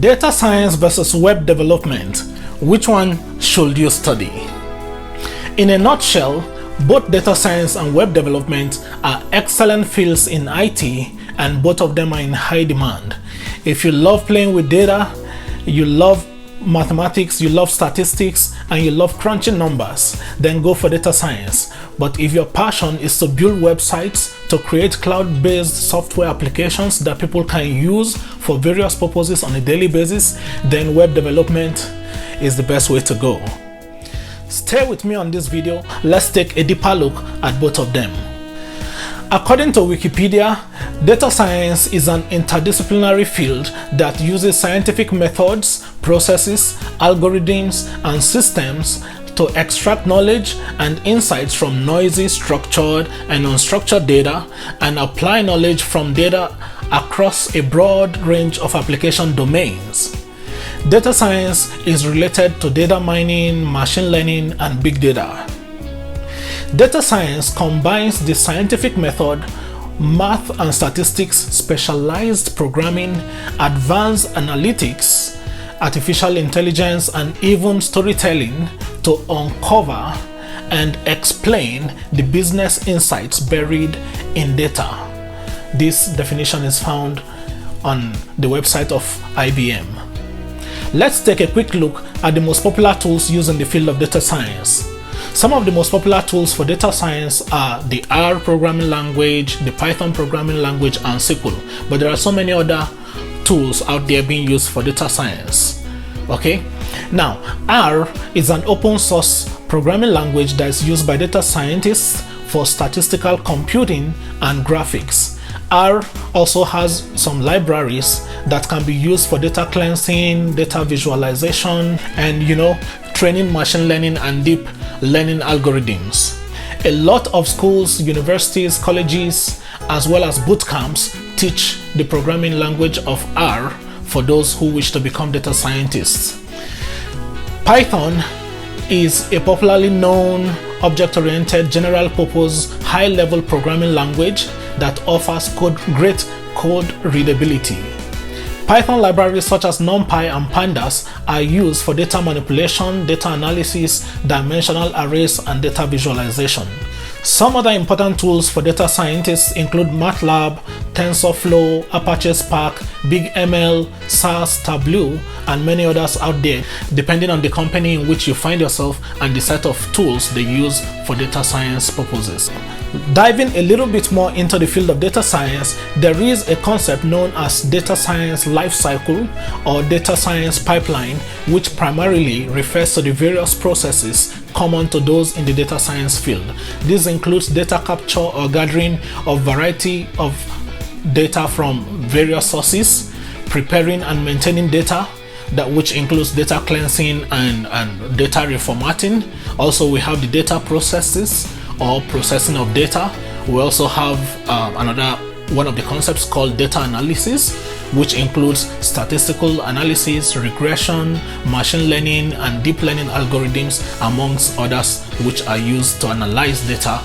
Data science versus web development. Which one should you study? In a nutshell, both data science and web development are excellent fields in IT, and both of them are in high demand. If you love playing with data, you love mathematics, you love statistics, and you love crunching numbers, then go for data science. But if your passion is to build websites, to create cloud-based software applications that people can use for various purposes on a daily basis, then web development is the best way to go. Stay with me on this video. Let's take a deeper look at both of them. According to Wikipedia, data science is an interdisciplinary field that uses scientific methods, processes, algorithms, and systems to extract knowledge and insights from noisy, structured, and unstructured data and apply knowledge from data across a broad range of application domains. Data science is related to data mining, machine learning, and big data. Data science combines the scientific method, math and statistics, specialized programming, advanced analytics, artificial intelligence, and even storytelling to uncover and explain the business insights buried in data. This definition is found on the website of IBM. Let's take a quick look at the most popular tools used in the field of data science. Some of the most popular tools for data science are the R programming language, the Python programming language, and SQL. But there are so many other tools out there being used for data science. Okay? Now, R is an open source programming language that is used by data scientists for statistical computing and graphics. R also has some libraries that can be used for data cleansing, data visualization, and training machine learning and deep learning algorithms. A lot of schools, universities, colleges, as well as boot camps teach the programming language of R for those who wish to become data scientists. Python is a popularly known object-oriented, general-purpose, high-level programming language that offers great code readability. Python libraries such as NumPy and Pandas are used for data manipulation, data analysis, dimensional arrays, and data visualization. Some other important tools for data scientists include MATLAB, TensorFlow, Apache Spark, BigML, SAS, Tableau, and many others out there, depending on the company in which you find yourself and the set of tools they use for data science purposes. Diving a little bit more into the field of data science, there is a concept known as data science lifecycle or data science pipeline, which primarily refers to the various processes common to those in the data science field. This includes data capture or gathering of variety of data from various sources, preparing and maintaining data, which includes data cleansing and data reformatting. Also, we have the data processes or processing of data. We also have another one of the concepts called data analysis, which includes statistical analysis, regression, machine learning, and deep learning algorithms, amongst others, which are used to analyze data.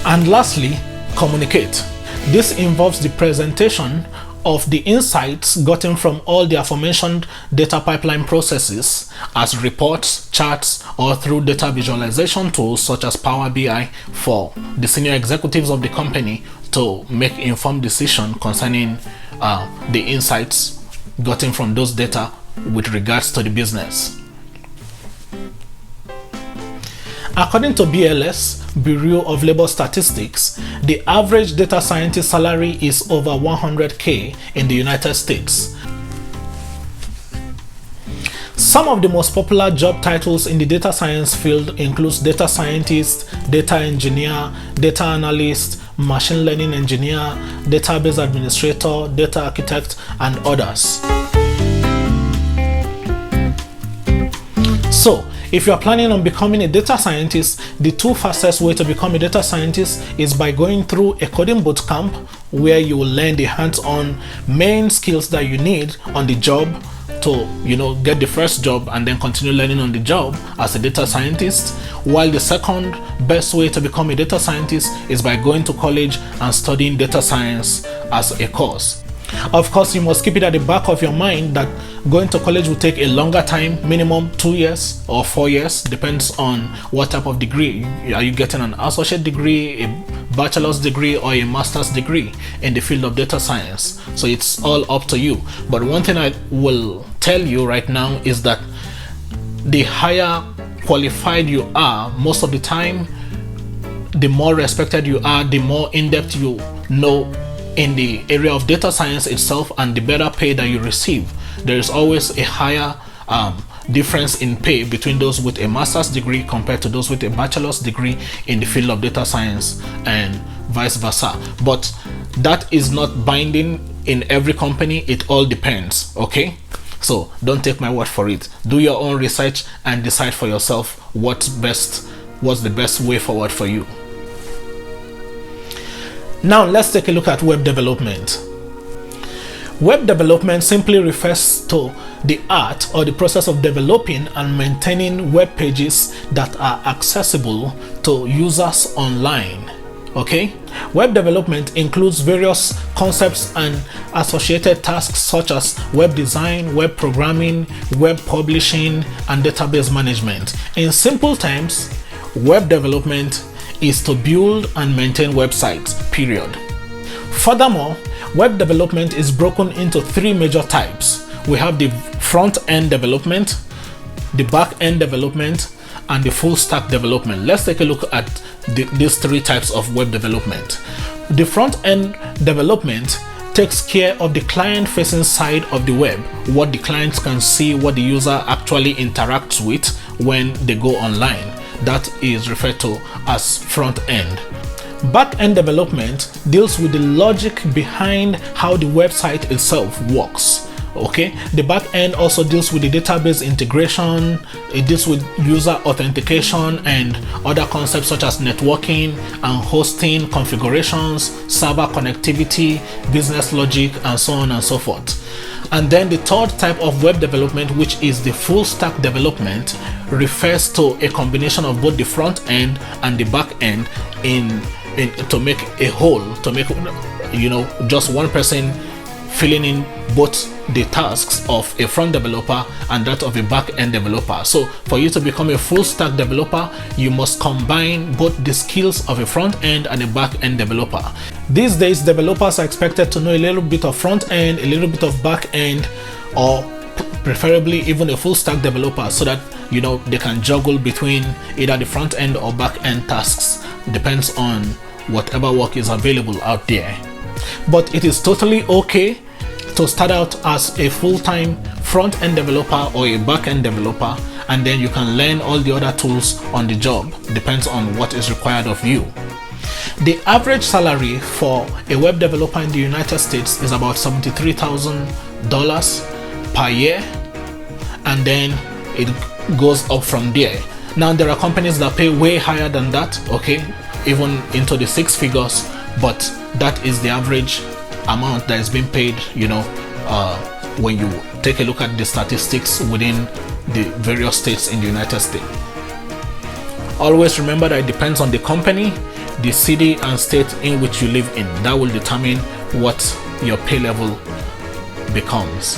And lastly, communicate. This involves the presentation of the insights gotten from all the aforementioned data pipeline processes as reports, charts, or through data visualization tools such as Power BI for the senior executives of the company to make informed decisions concerning the insights gotten from those data with regards to the business. According to BLS, Bureau of Labor Statistics, the average data scientist salary is over $100K in the United States. Some of the most popular job titles in the data science field include data scientist, data engineer, data analyst, machine learning engineer, database administrator, data architect, and others. So, if you are planning on becoming a data scientist, the two fastest way to become a data scientist is by going through a coding bootcamp where you will learn the hands-on main skills that you need on the job to get the first job and then continue learning on the job as a data scientist, while the second best way to become a data scientist is by going to college and studying data science as a course. Of course, you must keep it at the back of your mind that going to college will take a longer time, minimum 2 years or 4 years, depends on what type of degree. Are you getting an associate degree, a bachelor's degree, or a master's degree in the field of data science? So it's all up to you. But one thing I will tell you right now is that the higher qualified you are, most of the time, the more respected you are, the more in-depth you know in the area of data science itself, and the better pay that you receive. There is always a higher difference in pay between those with a master's degree compared to those with a bachelor's degree in the field of data science, and vice versa. But that is not binding in every company. It all depends, okay? So don't take my word for it. Do your own research and decide for yourself what's the best way forward for you. Now let's take a look at web development. Web development simply refers to the art or the process of developing and maintaining web pages that are accessible to users online. Okay? Web development includes various concepts and associated tasks such as web design, web programming, web publishing, and database management. In simple terms, web development is to build and maintain websites, period. Furthermore, web development is broken into 3 major types. We have the front-end development, the back-end development, and the full-stack development. Let's take a look at these 3 types of web development. The front-end development takes care of the client-facing side of the web, what the clients can see, what the user actually interacts with when they go online. That is referred to as front end. Back-end development deals with the logic behind how the website itself works. Okay, the back end also deals with the database integration. It deals with user authentication and other concepts such as networking and hosting configurations, server connectivity, business logic, and so on and so forth. And then the third type of web development, which is the full stack development, refers to a combination of both the front end and the back end to make a whole, to make, just one person filling in both the tasks of a front developer and that of a back-end developer. So for you to become a full stack developer, you must combine both the skills of a front end and a back-end developer. These days, developers are expected to know a little bit of front end, a little bit of back end, or preferably even a full stack developer, so that they can juggle between either the front end or back end tasks. Depends on whatever work is available out there. But it is totally okay to start out as a full-time front-end developer or a back-end developer, and then you can learn all the other tools on the job. Depends on what is required of you. The average salary for a web developer in the United States is about $73,000 per year, and then it goes up from there. Now there are companies that pay way higher than that, okay, even into the 6 figures, but that is the average amount that is being paid, when you take a look at the statistics within the various states in the United States. Always remember that it depends on the company, the city and state in which you live in. That will determine what your pay level becomes.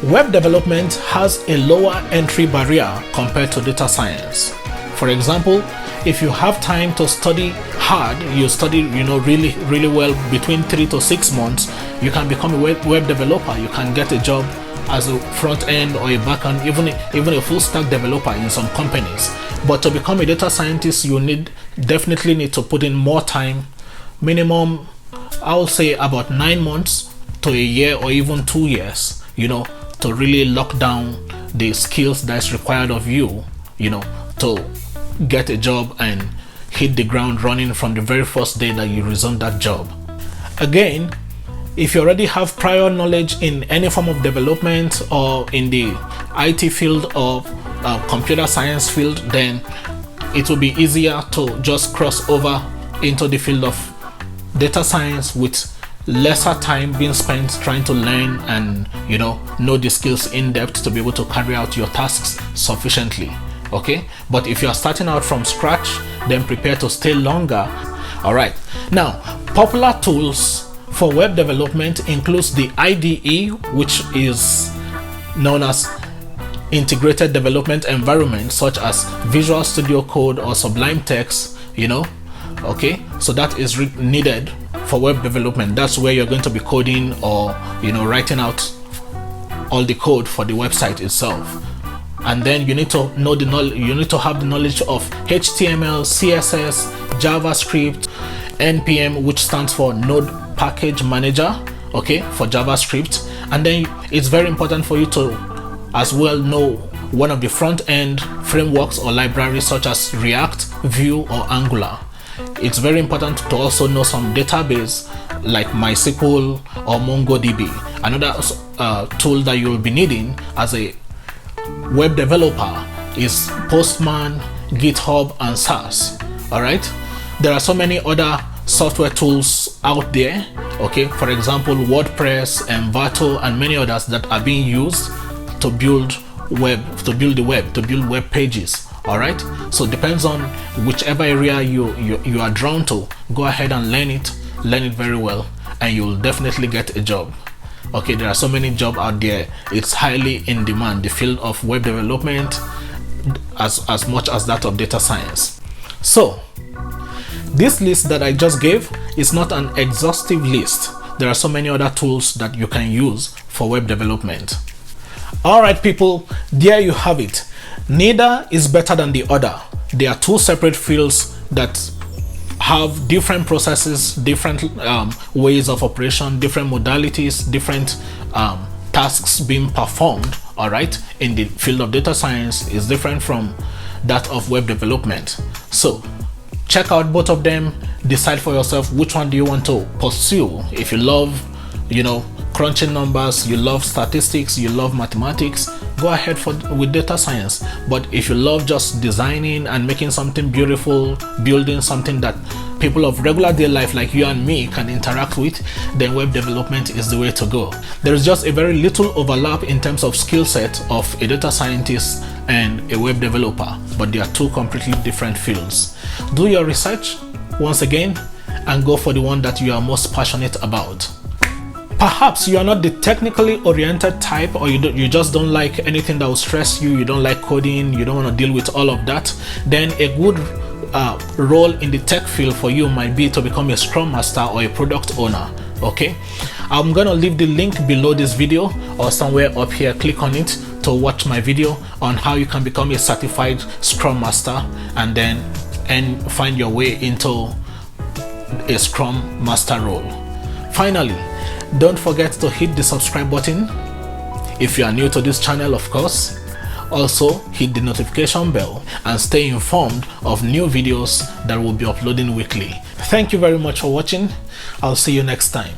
Web development has a lower entry barrier compared to data science. For example, if you have time to study hard, you study really well between 3 to 6 months, you can become a web developer. You can get a job as a front end or a back end, even a full stack developer in some companies. But to become a data scientist, you definitely need to put in more time, minimum I would say about 9 months to a year or even 2 years, to really lock down the skills that's required of you, to get a job and hit the ground running from the very first day that you resume that job. Again, if you already have prior knowledge in any form of development or in the IT field or computer science field, then it will be easier to just cross over into the field of data science with lesser time being spent trying to learn and know the skills in depth to be able to carry out your tasks sufficiently. Okay, but if you are starting out from scratch, then prepare to stay longer. All right, now popular tools for web development includes the IDE, which is known as integrated development environment, such as Visual Studio Code or Sublime Text, okay. So that is needed for web development. That's where you're going to be coding or writing out all the code for the website itself. And then you need to know you need to have the knowledge of HTML, CSS, JavaScript, NPM, which stands for Node Package Manager, okay, for JavaScript. And then it's very important for you to as well know one of the front-end frameworks or libraries such as React, Vue, or Angular. It's very important to also know some database like MySQL or MongoDB. Another tool that you'll be needing as a web developer is Postman, GitHub, and SAS. All right, there are so many other software tools out there, okay, for example WordPress, Envato, and many others that are being used to build web pages. All right, so it depends on whichever area you are drawn to. Go ahead and learn it very well, and you'll definitely get a job. Okay, there are so many jobs out there. It's highly in demand, the field of web development, as much as that of data science. So this list that I just gave is not an exhaustive list. There are so many other tools that you can use for web development. All right, people, there you have it. Neither is better than the other. They are two separate fields that have different processes, different ways of operation, different modalities, different tasks being performed. All right, in the field of data science is different from that of web development. So check out both of them, decide for yourself which one do you want to pursue. If you love crunching numbers, you love statistics, you love mathematics, go ahead with data science. But if you love just designing and making something beautiful, building something that people of regular day life like you and me can interact with, then web development is the way to go. There is just a very little overlap in terms of skill set of a data scientist and a web developer, but they are two completely different fields. Do your research once again and go for the one that you are most passionate about. Perhaps you are not the technically oriented type, or you just don't like anything that will stress you, you don't like coding, you don't want to deal with all of that. Then a good role in the tech field for you might be to become a Scrum Master or a product owner. Okay, I'm gonna leave the link below this video or somewhere up here. Click on it to watch my video on how you can become a certified Scrum Master and then find your way into a Scrum Master role. Finally, don't forget to hit the subscribe button if you are new to this channel, of course. Also, hit the notification bell and stay informed of new videos that will be uploading weekly. Thank you very much for watching. I'll see you next time.